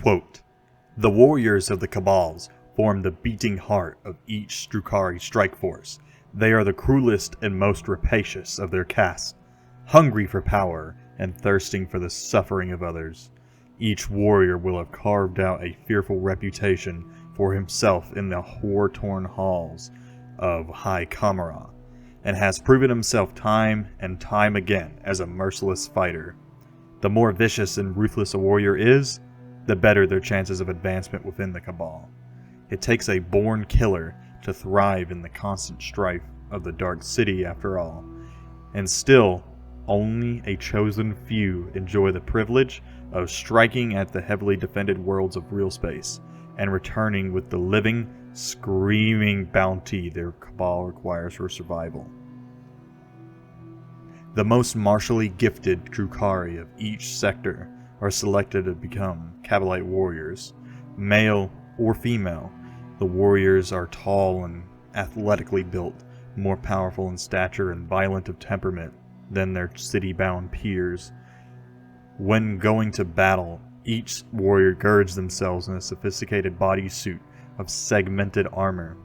Quote, "The warriors of the Cabals form the beating heart of each Drukhari strike force. They are the cruelest and most rapacious of their caste, hungry for power and thirsting for the suffering of others. Each warrior will have carved out a fearful reputation for himself in the war-torn halls of High Kamara, and has proven himself time and time again as a merciless fighter. The more vicious and ruthless a warrior is, the better their chances of advancement within the Cabal. It takes a born killer to thrive in the constant strife of the Dark City after all, and still, only a chosen few enjoy the privilege of striking at the heavily defended worlds of real space, and returning with the living, screaming bounty their Cabal requires for survival. The most martially gifted Drukhari of each sector are selected to become Kabalite Warriors. Male or female, the warriors are tall and athletically built, more powerful in stature and violent of temperament than their city-bound peers. When going to battle, each warrior girds themselves in a sophisticated bodysuit of segmented armor.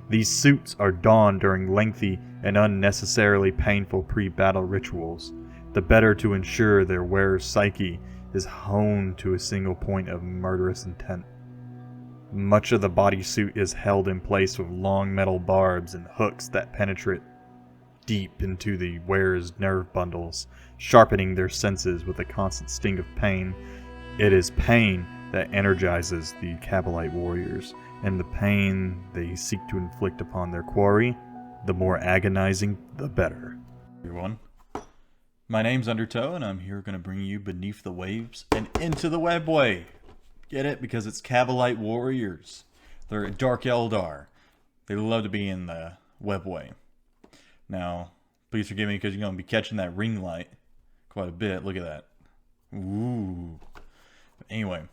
These suits are donned during lengthy and unnecessarily painful pre-battle rituals, the better to ensure their wearer's psyche is honed to a single point of murderous intent. Much of the bodysuit is held in place with long metal barbs and hooks that penetrate deep into the wearer's nerve bundles, sharpening their senses with a constant sting of pain. It is pain that energizes the Kabalite warriors, and the pain they seek to inflict upon their quarry, the more agonizing, the better. Everyone, my name's Undertow, and I'm here going to bring you beneath the waves and into the webway. Get it? Because it's Kabalite Warriors. They're Dark Eldar. They love to be in the webway. Now, please forgive me because you're going to be catching that ring light quite a bit. Look at that. Ooh. But anyway,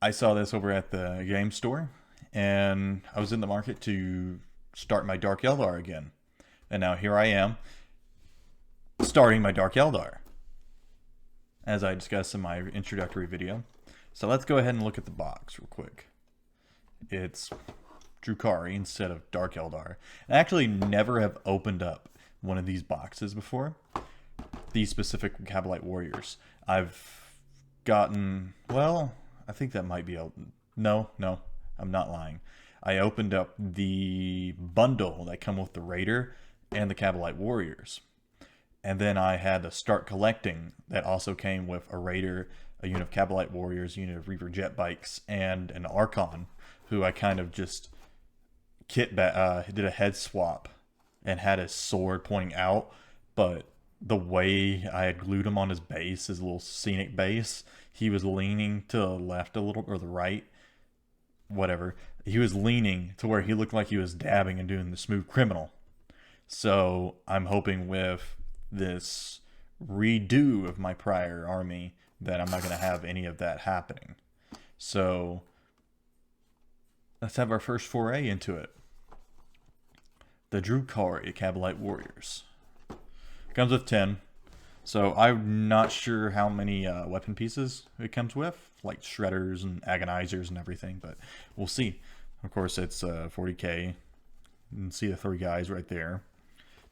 I saw this over at the game store, and I was in the market to start my Dark Eldar again. And now here I am, starting my Dark Eldar, as I discussed in my introductory video. So let's go ahead and look at the box real quick. It's Drukhari instead of Dark Eldar. I actually never have opened up one of these boxes before. These specific Kabalite Warriors. I've gotten, well, I think that might be a, no, I'm not lying. I opened up the bundle that come with the Raider and the Kabalite Warriors. And then I had to start collecting that also came with a Raider, a unit of Kabalite Warriors, a unit of Reaper jet bikes, and an Archon, who I kind of just did a head swap and had his sword pointing out, but the way I had glued him on his base, his little scenic base, he was leaning to the left a little, or the right, whatever. He was leaning to where he looked like he was dabbing and doing the smooth criminal. So I'm hoping with this redo of my prior army that I'm not going to have any of that happening. So let's have our first foray into it. The Drukhari Kabalite Warriors. Comes with 10. So I'm not sure how many weapon pieces it comes with, like shredders and agonizers and everything, but we'll see. Of course, it's 40k. You can see the three guys right there.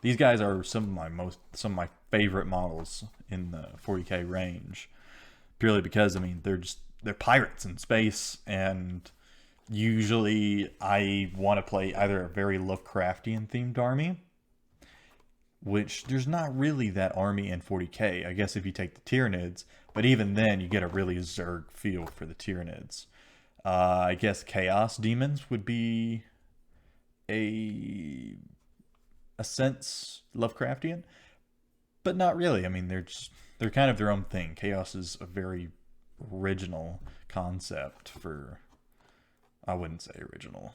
These guys are some of my favorite models in the 40k range, purely because I mean they're pirates in space, and usually I want to play either a very Lovecraftian themed army, which there's not really that army in 40k. I guess if you take the Tyranids, but even then you get a really Zerg feel for the Tyranids. I guess Chaos Demons would be a sense Lovecraftian, but not really. I mean, they're kind of their own thing. Chaos is a very original concept for, I wouldn't say original.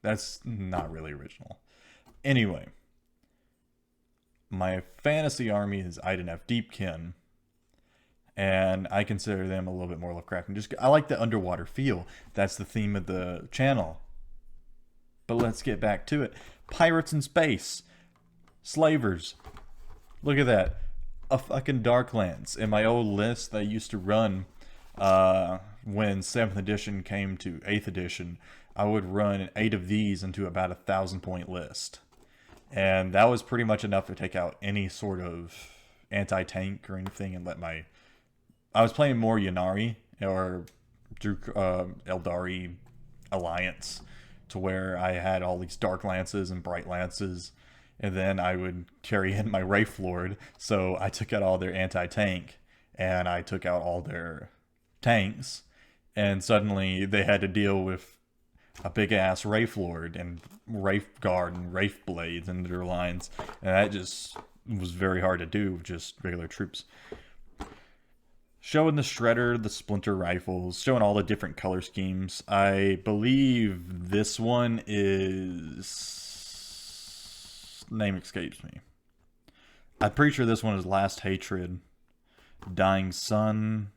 That's not really original. Anyway, my fantasy army is Idonef Deepkin, and I consider them a little bit more Lovecraftian. I like the underwater feel. That's the theme of the channel. But let's get back to it. Pirates in space. Slavers. Look at that. A fucking Darklands. In my old list that I used to run When 7th edition came to 8th edition, I would run 8 of these into about 1,000-point list. And that was pretty much enough to take out any sort of anti-tank or anything and let my... I was playing more Ynnari or Eldari Alliance, to where I had all these Dark Lances and Bright Lances, and then I would carry in my Wraith Lord, so I took out all their anti-tank, and I took out all their tanks, and suddenly they had to deal with a big-ass Wraith Lord and Wraith Guard and Wraith Blades in their lines, and that just was very hard to do with just regular troops. Showing the Shredder, the Splinter Rifles, showing all the different color schemes. I believe this one is... name escapes me. I'm pretty sure this one is Last Hatred, Dying Sun,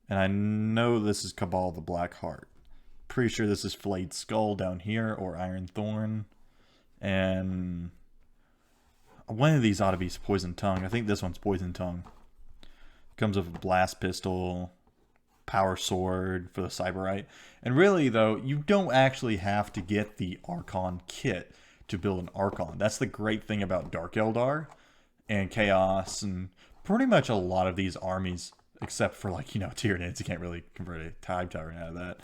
and I know this is Cabal the Black Heart. Pretty sure this is Flayed Skull down here, or Iron Thorn, and one of these ought to be Poison Tongue. I think this one's Poison Tongue. Comes with a blast pistol, power sword for the Cyberite. And really, though, you don't actually have to get the Archon kit to build an Archon. That's the great thing about Dark Eldar and Chaos and pretty much a lot of these armies, except for, like, you know, Tyranids. You can't really convert a Tide Tyrant out of that.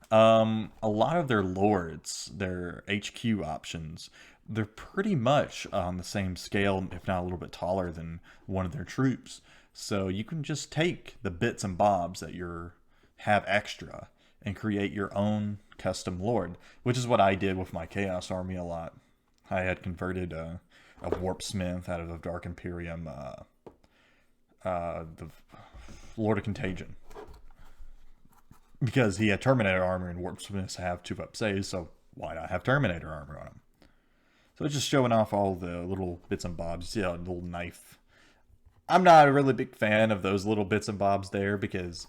A lot of their lords, their HQ options, they're pretty much on the same scale, if not a little bit taller than one of their troops. So you can just take the bits and bobs that you have extra and create your own custom lord, which is what I did with my Chaos army a lot. I had converted a Warpsmith out of the Dark Imperium, the Lord of Contagion, because he had Terminator armor and Warpsmiths have 2-up saves, so why not have Terminator armor on him? So it's just showing off all the little bits and bobs. You see a little knife. I'm not a really big fan of those little bits and bobs there because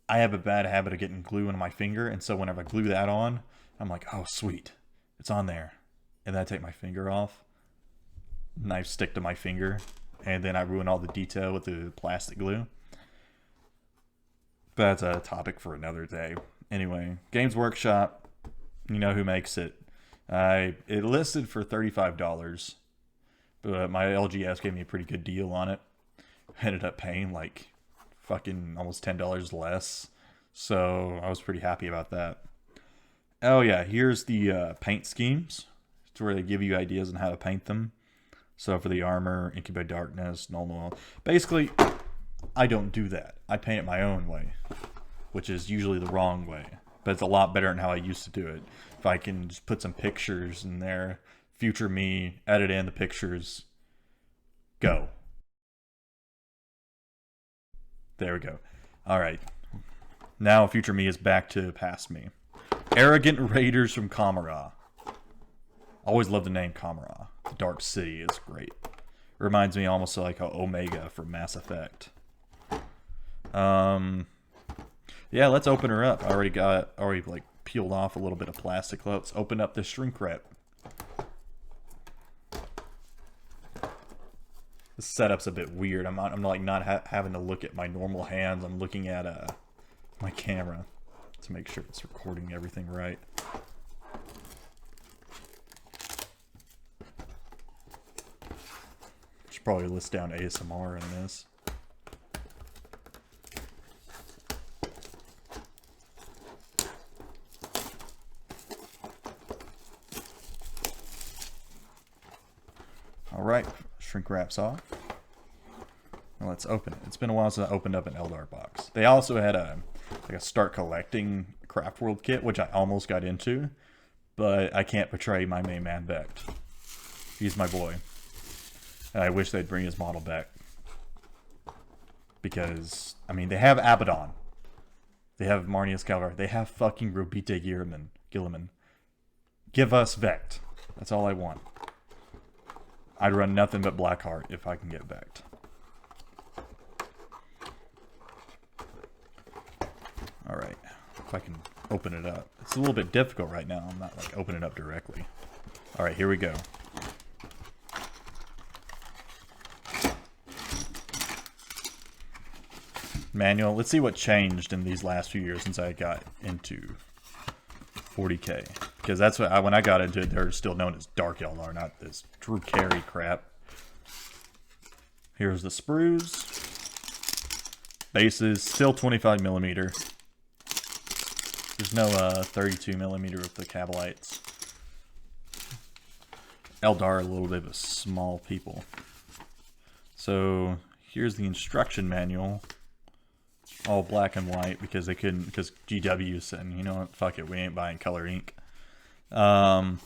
I have a bad habit of getting glue on my finger, and so whenever I glue that on, I'm like, oh sweet, it's on there. And then I take my finger off, knife stick to my finger, and then I ruin all the detail with the plastic glue. But that's a topic for another day. Anyway, Games Workshop, you know who makes it. It listed for $35. But my LGS gave me a pretty good deal on it. I ended up paying like fucking almost $10 less. So I was pretty happy about that. Oh yeah, here's the paint schemes. It's where they give you ideas on how to paint them. So for the armor, Incubate Darkness, Null. Basically, I don't do that. I paint it my own way, which is usually the wrong way. But it's a lot better than how I used to do it. If I can just put some pictures in there, future me, edit in the pictures, go. There we go. Alright. Now future me is back to past me. Arrogant Raiders from Kamara. Always love the name Kamara. The Dark City is great. Reminds me almost like a Omega from Mass Effect. Yeah, let's open her up. I already like peeled off a little bit of plastic. Let's open up this shrink wrap. The setup's a bit weird. I'm like not having to look at my normal hands. I'm looking at my camera to make sure it's recording everything right. Should probably list down ASMR in this. All right. Shrink wraps off. Now let's open it. It's been a while since I opened up an Eldar box. They also had a start collecting Craft World kit, which I almost got into, but I can't portray my main man Vecht. He's my boy, and I wish they'd bring his model back because I mean they have Abaddon, they have Marnius Calgar, they have fucking Robite Gilliman. Give us Vecht. That's all I want. I'd run nothing but Blackheart if I can get Vecht. Alright, if I can open it up. It's a little bit difficult right now. I'm not like opening it up directly. Alright, here we go. manual. Let's see what changed in these last few years since I got into 40k. Because that's what when I got into it, they're still known as Dark Eldar, not this Drukhari crap. Here's the sprues. Bases still 25mm. There's no 32mm with the Cabalites. Eldar are a little bit of a small people. So here's the instruction manual. All black and white because they couldn't, because GW said, you know what, fuck it, we ain't buying color ink. Yeah.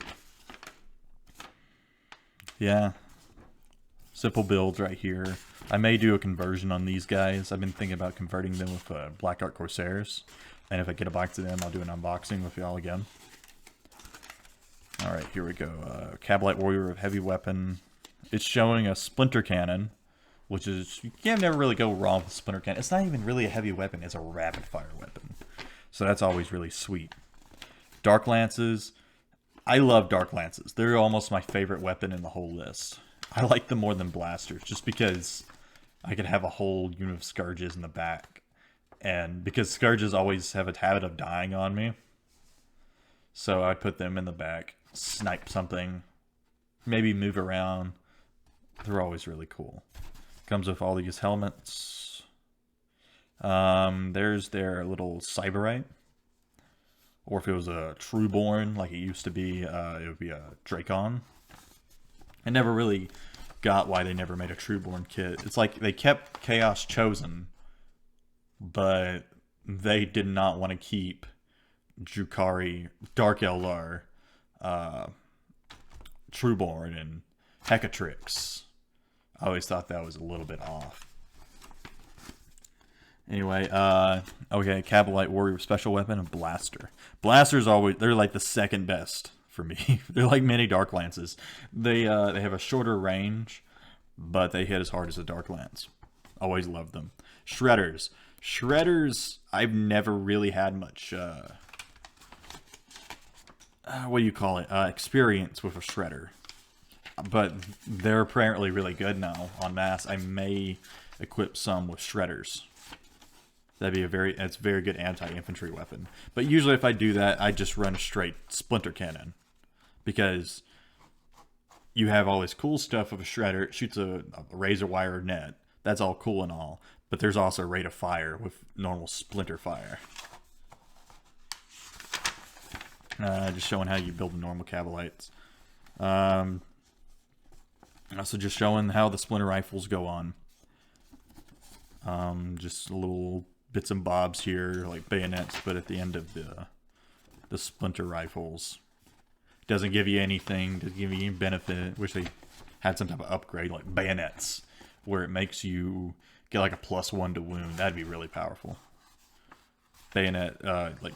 Simple builds right here. I may do a conversion on these guys. I've been thinking about converting them with Black Dark Corsairs. And if I get a box of them, I'll do an unboxing with y'all again. Alright, here we go. Kabalite Warrior of Heavy Weapon. It's showing a Splinter Cannon, which is, you can never really go wrong with Splinter Cannon. It's not even really a heavy weapon, it's a rapid fire weapon. So that's always really sweet. Dark Lances. I love Dark Lances. They're almost my favorite weapon in the whole list. I like them more than Blasters, just because I could have a whole unit of Scourges in the back. And because Scourges always have a habit of dying on me. So I put them in the back, snipe something, maybe move around. They're always really cool. Comes with all these helmets. There's their little Cyberite. Or if it was a Trueborn, like it used to be, it would be a Dracon. I never really got why they never made a Trueborn kit. It's like they kept Chaos Chosen, but they did not want to keep Drukhari, Dark Eldar, Trueborn, and Hecatrix. I always thought that was a little bit off. Anyway, okay, Kabalite Warrior special weapon, a blaster. Blasters always, they're like the second best for me. They're like mini Dark Lances. They have a shorter range, but they hit as hard as a Dark Lance. Always loved them. Shredders. Shredders, I've never really had much, what do you call it? Experience with a Shredder. But they're apparently really good now on mass. I may equip some with Shredders. That'd be it's a very good anti-infantry weapon. But usually if I do that, I just run straight Splinter Cannon. Because you have all this cool stuff of a Shredder. It shoots a razor wire net. That's all cool and all. But there's also a rate of fire with normal Splinter Fire. Just showing how you build the normal Cabalites. Also just showing how the Splinter Rifles go on. Just little bits and bobs here, like bayonets, but at the end of the Splinter Rifles. Doesn't give you anything, doesn't give you any benefit. Wish they had some type of upgrade, like bayonets, where it makes you get like a +1 to wound. That'd be really powerful. Bayonet, like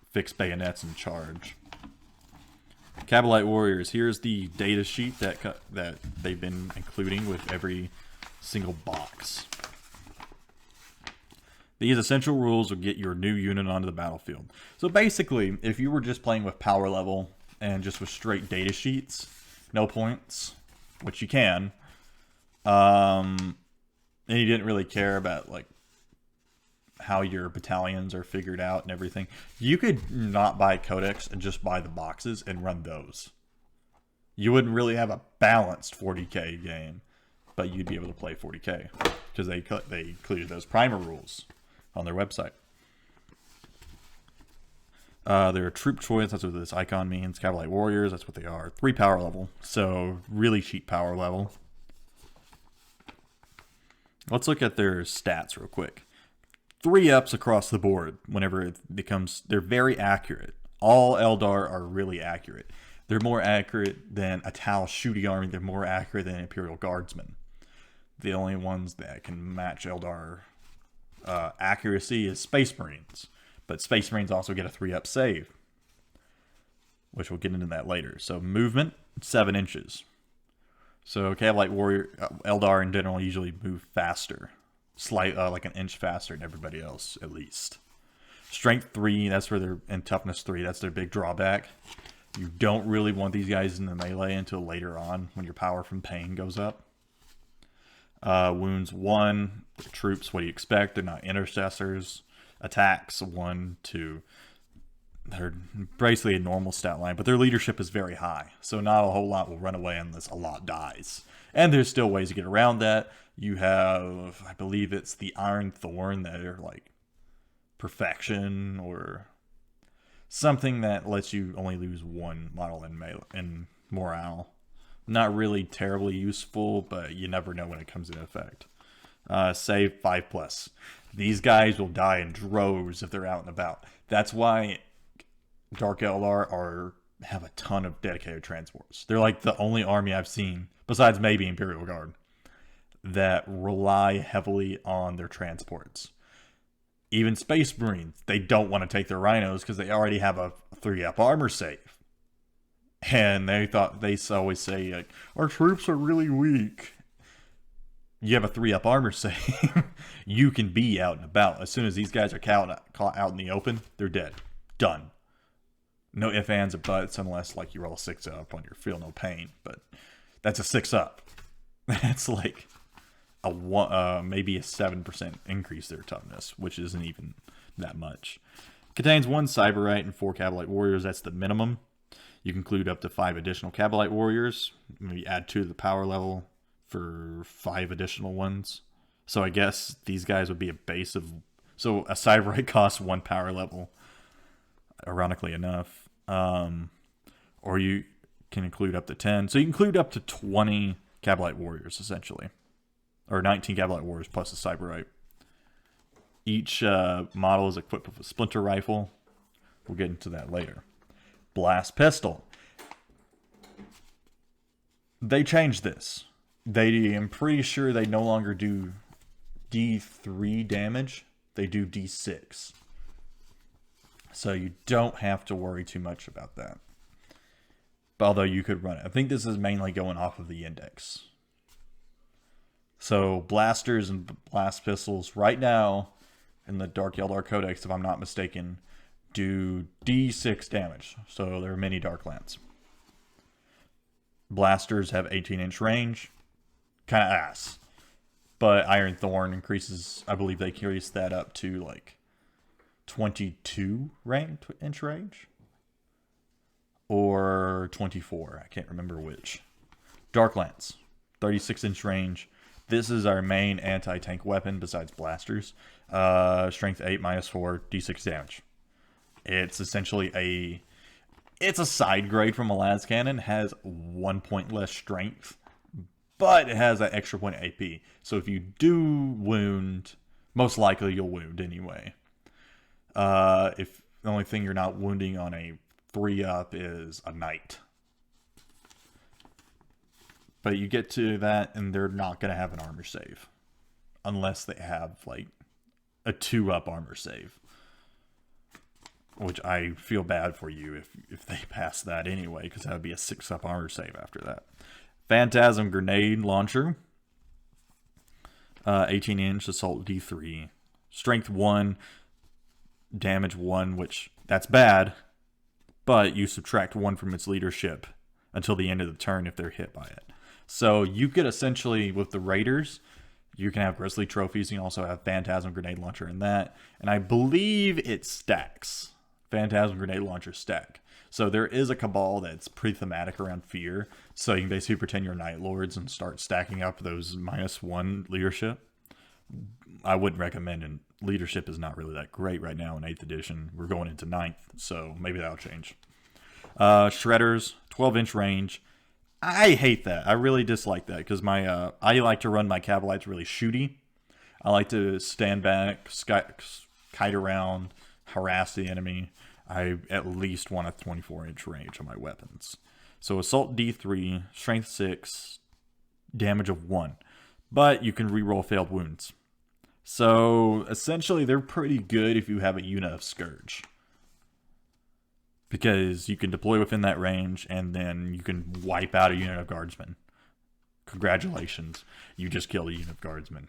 fixed bayonets and charge. Kabalite Warriors. Here's the data sheet that they've been including with every single box. These essential rules will get your new unit onto the battlefield. So basically, if you were just playing with power level and just with straight data sheets, no points, which you can, and you didn't really care about like how your battalions are figured out and everything, you could not buy Codex and just buy the boxes and run those. You wouldn't really have a balanced 40k game, but you'd be able to play 40k because they included those primer rules on their website. Their troop choice, that's what this icon means. Kabalite Warriors, that's what they are. 3 power level, so really cheap power level. Let's look at their stats real quick. 3 ups across the board whenever it becomes, they're very accurate. All Eldar are really accurate. They're more accurate than a Tal shooting army. They're more accurate than Imperial Guardsmen. The only ones that can match Eldar accuracy is Space Marines. But Space Marines also get a 3-up save, which we'll get into that later. So movement, 7 inches. So Kabalite Warrior, Eldar in general usually move faster. Like an inch faster than everybody else, at least. Strength 3, that's where they're, and toughness 3, that's their big drawback. You don't really want these guys in the melee until later on when your power from pain goes up. Wounds 1, Their troops, what do you expect? They're not intercessors. Attacks, 1, 2. They're basically a normal stat line, but their leadership is very high. So not a whole lot will run away unless a lot dies. And there's still ways to get around that. You have, I believe it's the Iron Thorn that are like perfection or something that lets you only lose 1 model in morale. Not really terribly useful, but you never know when it comes into effect. Save 5+. These guys will die in droves if they're out and about. That's why Dark Eldar have a ton of dedicated transports. They're like the only army I've seen, besides maybe Imperial Guard, that rely heavily on their transports. Even Space Marines, they don't want to take their rhinos because they already have a 3-up armor save. And they always say, like, our troops are really weak. You have a 3-up armor save. You can be out and about. As soon as these guys are caught out in the open, they're dead. Done. No ifs, ands, or buts, unless like you roll a 6-up on your feel no pain. But that's a 6-up. That's like maybe a 7% increase their toughness, which isn't even that much. Contains 1 Cyberite and 4 Kabalite Warriors. That's the minimum. You can include up to 5 additional Kabalite Warriors. Maybe add 2 to the power level for 5 additional ones. So I guess these guys would be a base of... So a Cyberite costs 1 power level, ironically enough. Or you can include up to 10. So you can include up to 20 Kabalite Warriors, essentially. Or 19 Kabalite Warriors plus a Cyberite. Each model is equipped with a Splinter Rifle. We'll get into that later. Blast Pistol. They changed this. I'm pretty sure they no longer do D3 damage. They do D6. So you don't have to worry too much about that. But although you could run it. I think this is mainly going off of the index. So blasters and blast pistols right now in the Dark Eldar Codex, if I'm not mistaken, do D6 damage. So they're mini Dark Lance. Blasters have 18-inch range. Kind of ass. But Iron Thorn increases, I believe they increase that up to like 22-inch range. Or 24. I can't remember which. Dark Lance, 36-inch range. This is our main anti-tank weapon besides blasters. Strength 8, -4, D6 damage. It's essentially it's a side grade from a las cannon. Has 1 point less strength, but it has that extra point AP. So if you do wound, most likely you'll wound anyway. If the only thing you're not wounding on a 3-up is a knight. But you get to that and they're not going to have an armor save. Unless they have like a 2-up armor save. Which I feel bad for you if they pass that anyway, because that would be a 6-up armor save after that. Phantasm Grenade Launcher. 18-inch Assault D3. Strength 1. Damage 1, which that's bad. But you subtract 1 from its leadership until the end of the turn if they're hit by it. So you could essentially, with the Raiders, you can have Grizzly Trophies. You can also have Phantasm Grenade Launcher in that. And I believe it stacks. Phantasm Grenade Launcher stack. So there is a Cabal that's pretty thematic around fear. So you can basically pretend you're Night Lords and start stacking up those -1 leadership. I wouldn't recommend, and leadership is not really that great right now in 8th edition. We're going into 9th, so maybe that'll change. Shredders, 12-inch range. I hate that. I really dislike that because I like to run my Cabalites really shooty. I like to stand back, kite around, harass the enemy. I at least want a 24-inch range on my weapons. So Assault D3, Strength 6, damage of 1. But you can reroll failed wounds. So essentially they're pretty good if you have a unit of Scourge. Because you can deploy within that range and then you can wipe out a unit of Guardsmen. Congratulations. You just killed a unit of Guardsmen.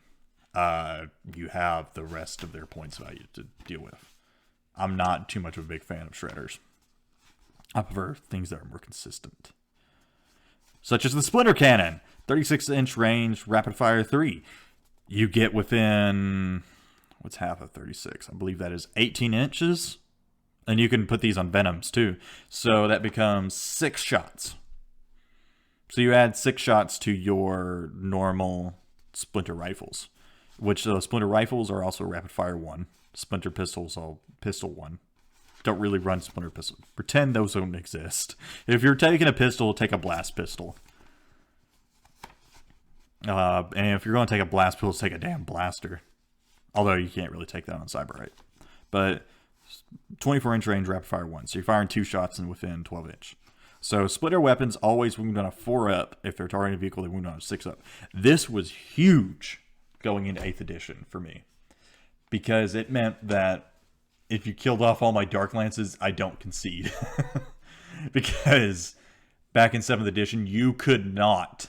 You have the rest of their points value to deal with. I'm not too much of a big fan of Shredders. I prefer things that are more consistent. Such as the Splinter Cannon. 36-inch range, rapid fire 3. You get within, what's half of 36? I believe that is 18 inches. And you can put these on Venoms too. So that becomes 6 shots. So you add 6 shots to your normal splinter rifles, which those splinter rifles are also rapid fire 1. Splinter pistols, all pistol 1. Don't really run splinter pistols. Pretend those don't exist. If you're taking a pistol, take a blast pistol. And if you're going to take a blast pistol, take a damn blaster. Although you can't really take that on Cyberite. But 24-inch range, rapid fire 1. So you're firing 2 shots and within 12 inch. So splitter weapons always wound on a 4-up. If they're targeting a vehicle, they wound on a 6-up. This was huge going into 8th edition for me. Because it meant that if you killed off all my Dark Lances, I don't concede. Because back in 7th edition, you could not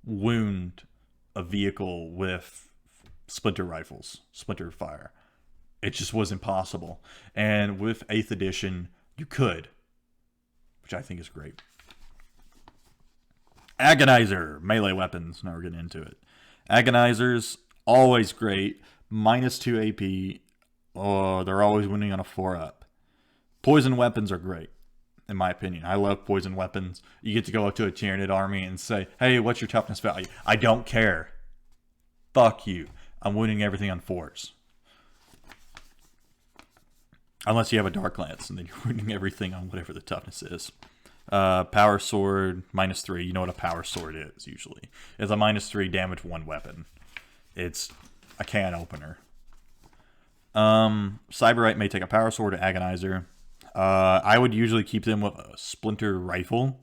wound a vehicle with splinter rifles, splinter fire. It just was impossible. And with 8th edition, you could, which I think is great. Agonizer, melee weapons. Now we're getting into it. Agonizers, always great. -2 AP. Oh, they're always winning on a 4-up. Poison weapons are great, in my opinion. I love poison weapons. You get to go up to a Tyranid army and say, hey, what's your toughness value? I don't care. Fuck you. I'm winning everything on 4s. Unless you have a Dark Lance, and then you're winning everything on whatever the toughness is. Power Sword, -3. You know what a Power Sword is, usually. It's a -3 damage 1 weapon. It's a can opener. Cyberite may take a Power Sword or Agonizer. I would usually keep them with a Splinter Rifle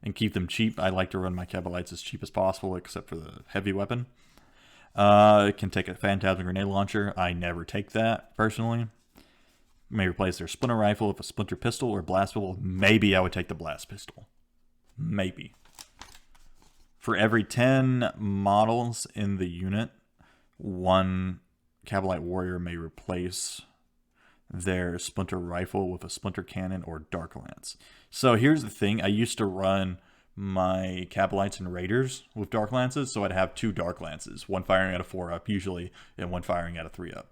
and keep them cheap. I like to run my Cabalites as cheap as possible, except for the heavy weapon. It can take a Phantasm Grenade Launcher. I never take that, personally. May replace their Splinter Rifle with a Splinter Pistol or Blast Pistol. Maybe I would take the Blast Pistol. Maybe. For every 10 models in the unit, 1 Kabalite Warrior may replace their Splinter Rifle with a Splinter Cannon or Dark Lance. So here's the thing. I used to run my Cabalites and Raiders with Dark Lances, so I'd have 2 Dark Lances. 1 firing at a 4-up usually, and 1 firing at a 3-up.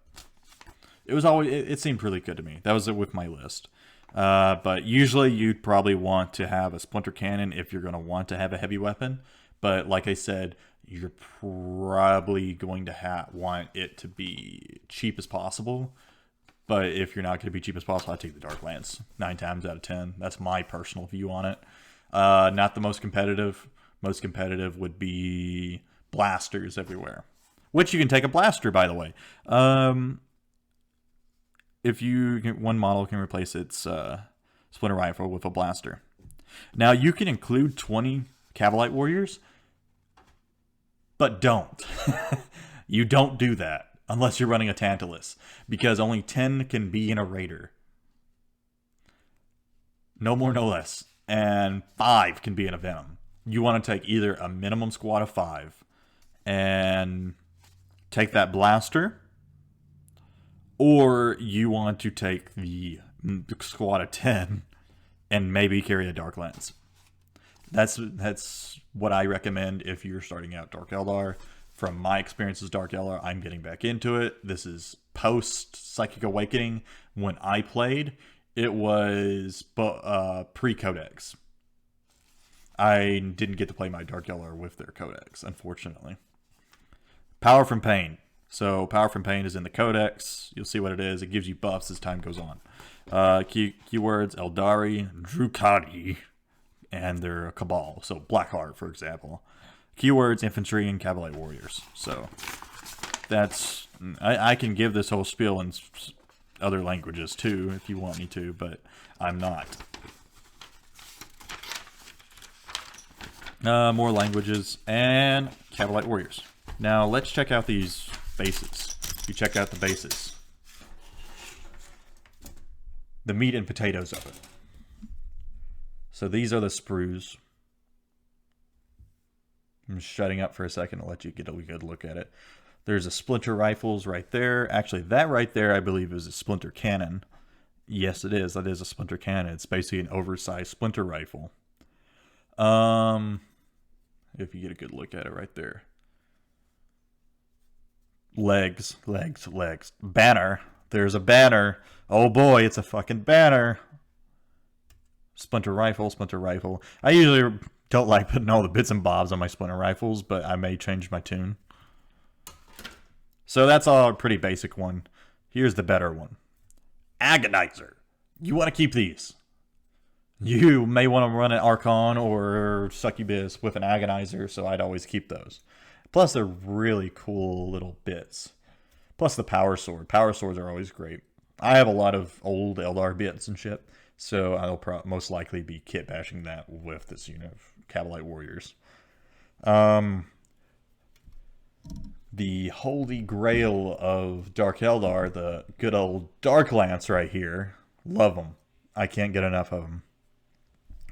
It was always, it seemed really good to me. That was it with my list. But usually you'd probably want to have a Splinter Cannon if you're going to want to have a heavy weapon. But like I said, you're probably going to want it to be cheap as possible. But if you're not going to be cheap as possible, I'd take the Dark Lance 9 times out of 10. That's my personal view on it. Not the most competitive. Most competitive would be blasters everywhere. Which you can take a blaster, by the way. If you can, 1 model can replace its Splinter Rifle with a blaster. Now, you can include 20 Kabalite Warriors, but don't. You don't do that unless you're running a Tantalus, because only 10 can be in a Raider. No more, no less. And 5 can be in a Venom. You want to take either a minimum squad of 5 and take that blaster, or you want to take the squad of 10 and maybe carry a Dark Lance. That's what I recommend if you're starting out Dark Eldar. From my experience as Dark Eldar, I'm getting back into it. This is post Psychic Awakening. When I played, it was pre-Codex. I didn't get to play my Dark Eldar with their Codex, unfortunately. Power from Pain. So Power from Pain is in the Codex. You'll see what it is. It gives you buffs as time goes on. Keywords, Eldari, Drukhari, and their Cabal. So Blackheart, for example. Keywords, Infantry, and Kabalite Warriors. So that's... I can give this whole spiel in other languages too, if you want me to, but I'm not. More languages, and Kabalite Warriors. Now, let's check out these bases. You check out the bases. The meat and potatoes of it. So these are the sprues. I'm shutting up for a second to let you get a good look at it. There's a Splinter Rifles right there. Actually, that right there, I believe, is a Splinter Cannon. Yes, it is. That is a Splinter Cannon. It's basically an oversized Splinter Rifle. If you get a good look at it right there. Legs, legs, legs. Banner. There's a banner. Oh boy, it's a fucking banner. Splinter rifle, splinter rifle. I usually don't like putting all the bits and bobs on my splinter rifles, but I may change my tune. So that's all a pretty basic one. Here's the better one. Agonizer. You want to keep these. You may want to run an Archon or Succubus with an Agonizer, so I'd always keep those. Plus, they're really cool little bits. Plus the Power Sword. Power Swords are always great. I have a lot of old Eldar bits and shit, so I'll most likely be kit bashing that with this unit of Kabalite Warriors. The holy grail of Dark Eldar, the good old Dark Lance right here. Love them. I can't get enough of them.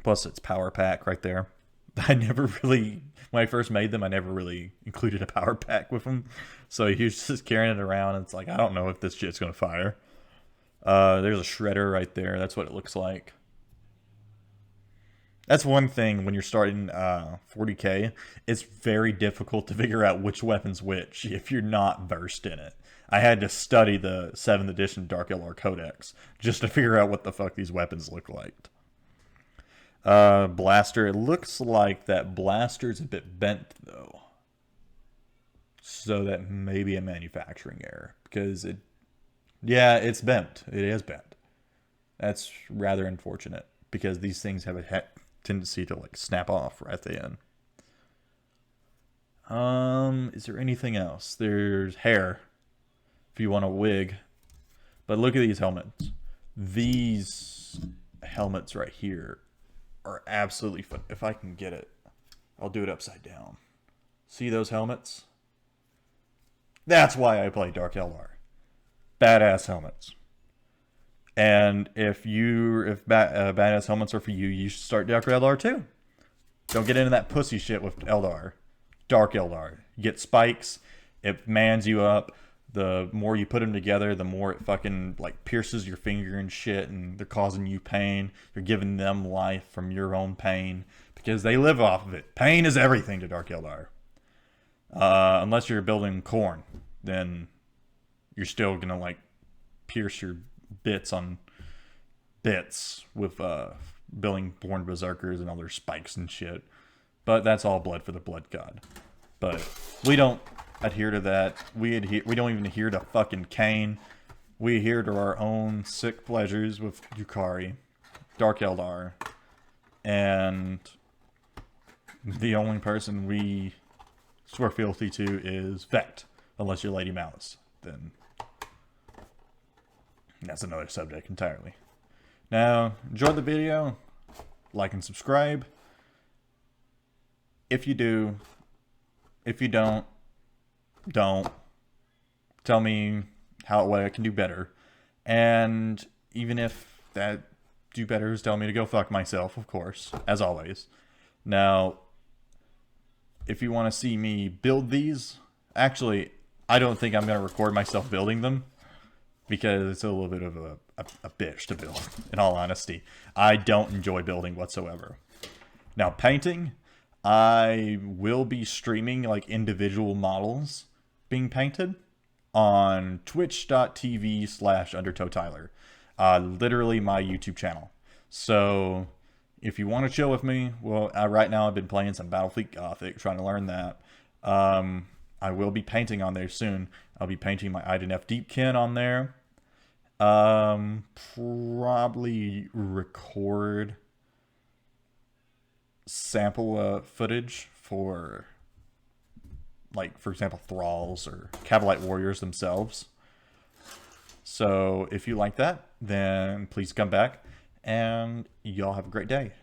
Plus, it's power pack right there. I never really, when I first made them, I never really included a power pack with them. So he was just carrying it around, and it's like, I don't know if this shit's going to fire. There's a shredder right there. That's what it looks like. That's one thing when you're starting 40k. It's very difficult to figure out which weapon's which if you're not versed in it. I had to study the 7th edition Dark Eldar Codex just to figure out what the fuck these weapons look like. Blaster. It looks like that blaster's a bit bent, though. So that may be a manufacturing error. Because it... Yeah, it's bent. It is bent. That's rather unfortunate. Because these things have a tendency to, like, snap off right at the end. Is there anything else? There's hair. If you want a wig. But look at these helmets. These helmets right here are absolutely fun. If I can get it, I'll do it upside down. See those helmets? That's why I play Dark Eldar. Badass helmets. And if badass helmets are for you, you should start Dark Eldar too. Don't get into that pussy shit with Eldar. Dark Eldar. You get spikes. It mans you up. The more you put them together, the more it fucking like pierces your finger and shit, and they're causing you pain. You're giving them life from your own pain because they live off of it. Pain is everything to Dark Eldar. Unless you're building corn, then you're still gonna like pierce your bits on bits with building born berserkers and other spikes and shit. But that's all blood for the blood god. But we don't adhere to that. We don't even adhere to fucking Cain. We adhere to our own sick pleasures with Drukhari, Dark Eldar, and the only person we swear fealty to is Vect, unless you're Lady Malice. Then that's another subject entirely. Now, enjoy the video, like and subscribe. If you do, if you don't tell me what I can do better. And even if that do better is tell me to go fuck myself, of course, as always. Now, if you want to see me build these, actually, I don't think I'm going to record myself building them because it's a little bit of a bitch to build, in all honesty. I don't enjoy building whatsoever. Now, painting, I will be streaming like individual models being painted on twitch.tv/UndertowTyler. Literally my YouTube channel. So if you want to chill with me, well, right now I've been playing some Battlefleet Gothic, trying to learn that. I will be painting on there soon. I'll be painting my IDNF Deepkin on there. Probably record sample footage for, like, for example, Thralls or Kabalite Warriors themselves. So if you like that, then please come back, and y'all have a great day.